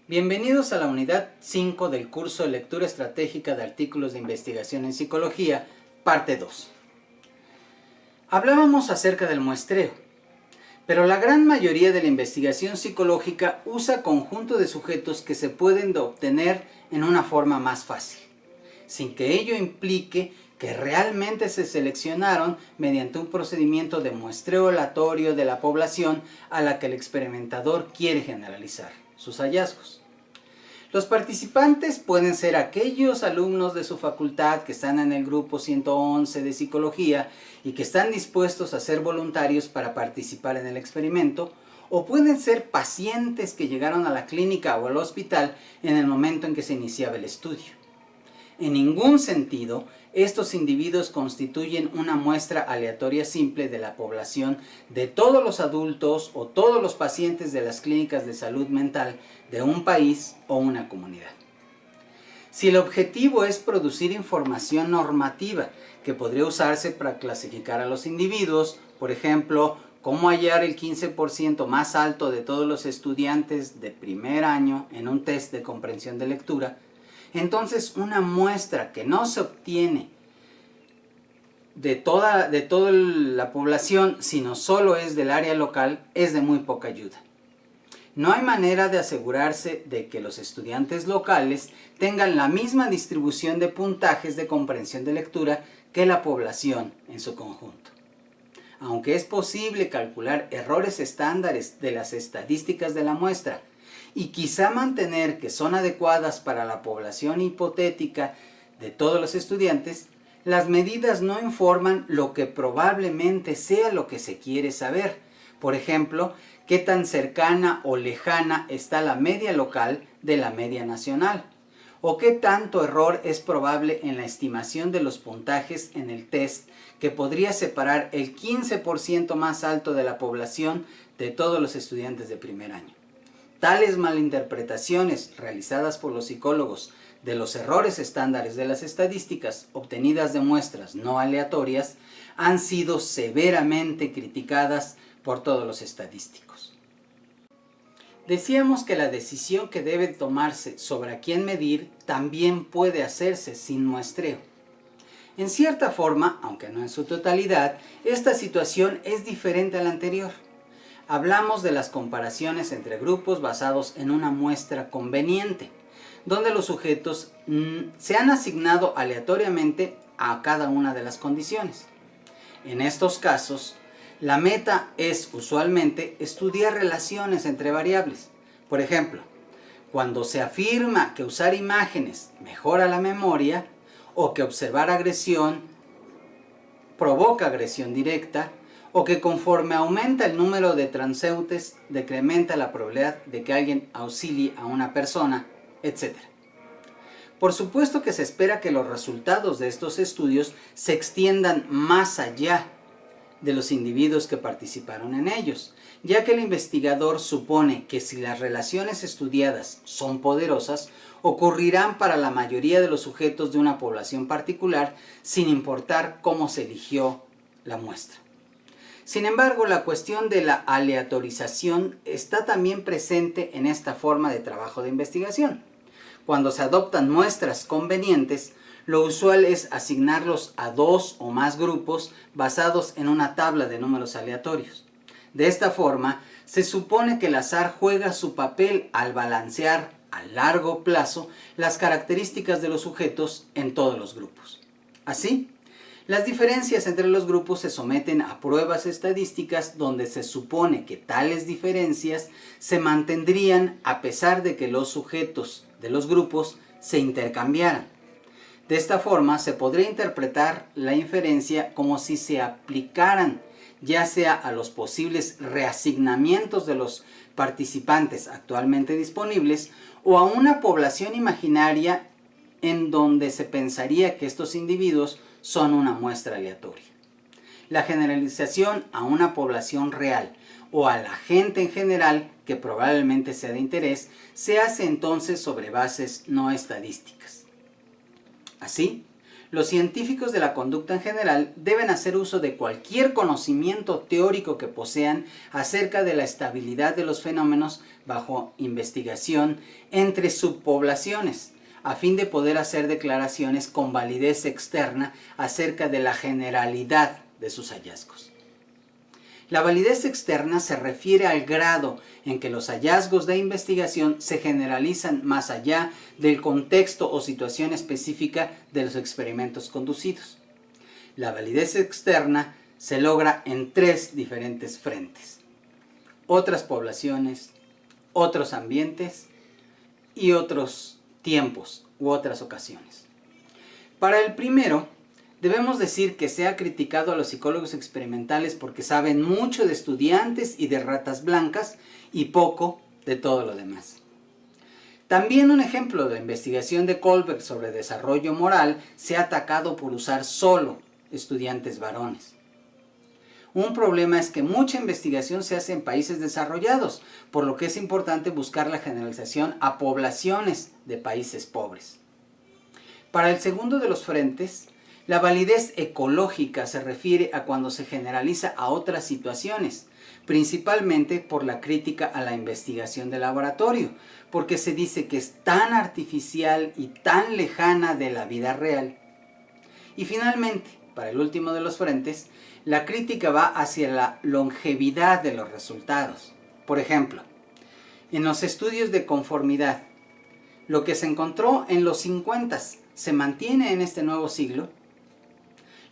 Bienvenidos a la unidad 5 del curso de Lectura Estratégica de Artículos de Investigación en Psicología, parte 2. Hablábamos acerca del muestreo, pero la gran mayoría de la investigación psicológica usa conjunto de sujetos que se pueden obtener en una forma más fácil, sin que ello implique que realmente se seleccionaron mediante un procedimiento de muestreo aleatorio de la población a la que el experimentador quiere generalizar sus hallazgos. Los participantes pueden ser aquellos alumnos de su facultad que están en el grupo 111 de psicología y que están dispuestos a ser voluntarios para participar en el experimento, o pueden ser pacientes que llegaron a la clínica o al hospital en el momento en que se iniciaba el estudio. En ningún sentido, estos individuos constituyen una muestra aleatoria simple de la población de todos los adultos o todos los pacientes de las clínicas de salud mental de un país o una comunidad. Si el objetivo es producir información normativa que podría usarse para clasificar a los individuos, por ejemplo, cómo hallar el 15% más alto de todos los estudiantes de primer año en un test de comprensión de lectura, entonces una muestra que no se obtiene de toda la población, sino solo es del área local, es de muy poca ayuda. No hay manera de asegurarse de que los estudiantes locales tengan la misma distribución de puntajes de comprensión de lectura que la población en su conjunto. Aunque es posible calcular errores estándares de las estadísticas de la muestra, y quizá mantener que son adecuadas para la población hipotética de todos los estudiantes, las medidas no informan lo que probablemente sea lo que se quiere saber. Por ejemplo, qué tan cercana o lejana está la media local de la media nacional, o qué tanto error es probable en la estimación de los puntajes en el test que podría separar el 15% más alto de la población de todos los estudiantes de primer año. Tales malinterpretaciones realizadas por los psicólogos de los errores estándares de las estadísticas obtenidas de muestras no aleatorias han sido severamente criticadas por todos los estadísticos. Decíamos que la decisión que debe tomarse sobre a quién medir también puede hacerse sin muestreo. En cierta forma, aunque no en su totalidad, esta situación es diferente a la anterior. Hablamos de las comparaciones entre grupos basados en una muestra conveniente, donde los sujetos se han asignado aleatoriamente a cada una de las condiciones. En estos casos, la meta es usualmente estudiar relaciones entre variables. Por ejemplo, cuando se afirma que usar imágenes mejora la memoria o que observar agresión provoca agresión directa, o que conforme aumenta el número de transeúntes decrementa la probabilidad de que alguien auxilie a una persona, etc. Por supuesto que se espera que los resultados de estos estudios se extiendan más allá de los individuos que participaron en ellos, ya que el investigador supone que si las relaciones estudiadas son poderosas, ocurrirán para la mayoría de los sujetos de una población particular, sin importar cómo se eligió la muestra. Sin embargo, la cuestión de la aleatorización está también presente en esta forma de trabajo de investigación. Cuando se adoptan muestras convenientes, lo usual es asignarlos a dos o más grupos basados en una tabla de números aleatorios. De esta forma, se supone que el azar juega su papel al balancear a largo plazo las características de los sujetos en todos los grupos. Así, las diferencias entre los grupos se someten a pruebas estadísticas donde se supone que tales diferencias se mantendrían a pesar de que los sujetos de los grupos se intercambiaran. De esta forma se podría interpretar la inferencia como si se aplicaran ya sea a los posibles reasignamientos de los participantes actualmente disponibles o a una población imaginaria en donde se pensaría que estos individuos son una muestra aleatoria. La generalización a una población real o a la gente en general, que probablemente sea de interés, se hace entonces sobre bases no estadísticas. Así, Los científicos de la conducta en general deben hacer uso de cualquier conocimiento teórico que posean acerca de la estabilidad de los fenómenos bajo investigación entre subpoblaciones, a fin de poder hacer declaraciones con validez externa acerca de la generalidad de sus hallazgos. La validez externa se refiere al grado en que los hallazgos de investigación se generalizan más allá del contexto o situación específica de los experimentos conducidos. La validez externa se logra en 3 diferentes frentes: otras poblaciones, otros ambientes y otros tiempos u otras ocasiones. Para el primero, debemos decir que se ha criticado a los psicólogos experimentales porque saben mucho de estudiantes y de ratas blancas y poco de todo lo demás. También un ejemplo de la investigación de Kohlberg sobre desarrollo moral se ha atacado por usar solo estudiantes varones. Un problema es que mucha investigación se hace en países desarrollados, por lo que es importante buscar la generalización a poblaciones de países pobres. Para el segundo de los frentes, la validez ecológica se refiere a cuando se generaliza a otras situaciones, principalmente por la crítica a la investigación de laboratorio, porque se dice que es tan artificial y tan lejana de la vida real. Y finalmente, para el último de los frentes, la crítica va hacia la longevidad de los resultados. Por ejemplo, en los estudios de conformidad, lo que se encontró en los 50s se mantiene en este nuevo siglo.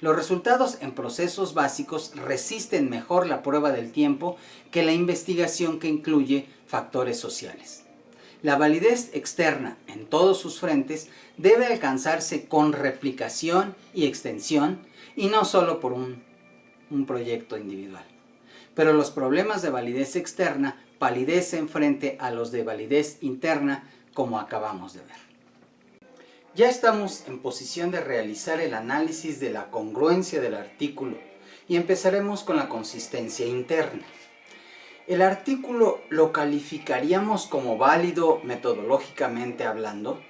Los resultados en procesos básicos resisten mejor la prueba del tiempo que la investigación que incluye factores sociales. La validez externa en todos sus frentes debe alcanzarse con replicación y extensión y no solo por un proyecto individual. Pero los problemas de validez externa palidecen frente a los de validez interna, como acabamos de ver. Ya estamos en posición de realizar el análisis de la congruencia del artículo y empezaremos con la consistencia interna. El artículo lo calificaríamos como válido metodológicamente hablando.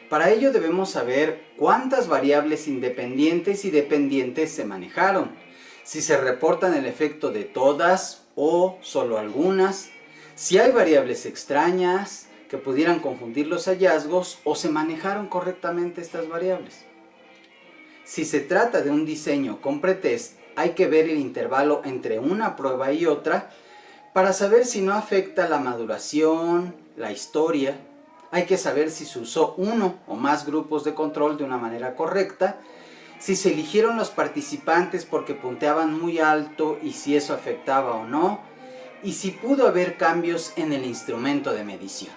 Para ello debemos saber cuántas variables independientes y dependientes se manejaron, si se reportan el efecto de todas o solo algunas, si hay variables extrañas que pudieran confundir los hallazgos o se manejaron correctamente estas variables. Si se trata de un diseño con pretest, hay que ver el intervalo entre una prueba y otra para saber si no afecta la maduración, la historia. Hay que saber si se usó uno o más grupos de control de una manera correcta, si se eligieron los participantes porque punteaban muy alto y si eso afectaba o no, y si pudo haber cambios en el instrumento de medición.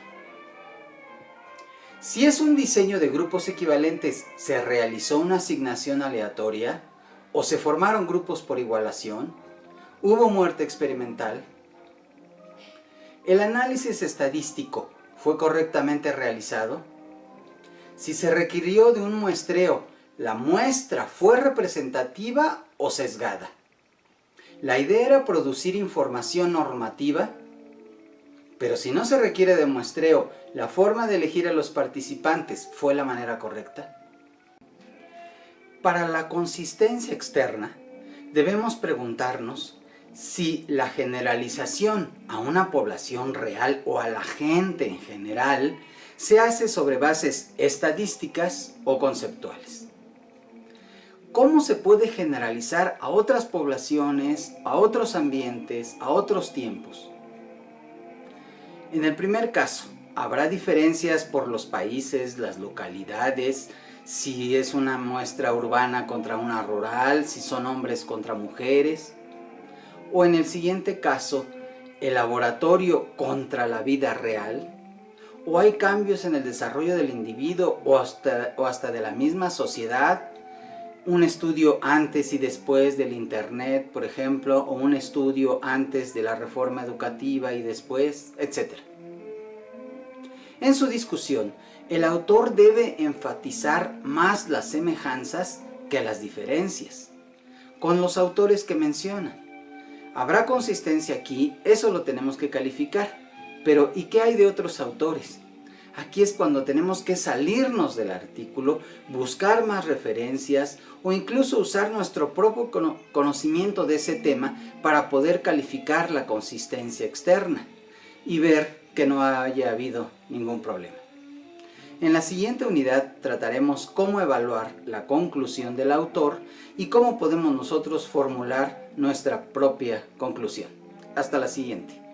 Si es un diseño de grupos equivalentes, ¿se realizó una asignación aleatoria? ¿O se formaron grupos por igualación? ¿Hubo muerte experimental? ¿El análisis estadístico fue correctamente realizado? Si se requirió de un muestreo, ¿la muestra fue representativa o sesgada? La idea era producir información normativa, pero si no se requiere de muestreo, ¿la forma de elegir a los participantes fue la manera correcta? Para la consistencia externa, debemos preguntarnos si la generalización a una población real o a la gente en general se hace sobre bases estadísticas o conceptuales. ¿Cómo se puede generalizar a otras poblaciones, a otros ambientes, a otros tiempos? En el primer caso, habrá diferencias por los países, las localidades, si es una muestra urbana contra una rural, si son hombres contra mujeres. O en el siguiente caso, el laboratorio contra la vida real. O hay cambios en el desarrollo del individuo o hasta de la misma sociedad. Un estudio antes y después del internet, por ejemplo, o un estudio antes de la reforma educativa y después, etc. En su discusión, el autor debe enfatizar más las semejanzas que las diferencias con los autores que menciona. Habrá consistencia aquí, eso lo tenemos que calificar, pero ¿y qué hay de otros autores? Aquí es cuando tenemos que salirnos del artículo, buscar más referencias o incluso usar nuestro propio conocimiento de ese tema para poder calificar la consistencia externa y ver que no haya habido ningún problema. En la siguiente unidad trataremos cómo evaluar la conclusión del autor y cómo podemos nosotros formular nuestra propia conclusión. Hasta la siguiente.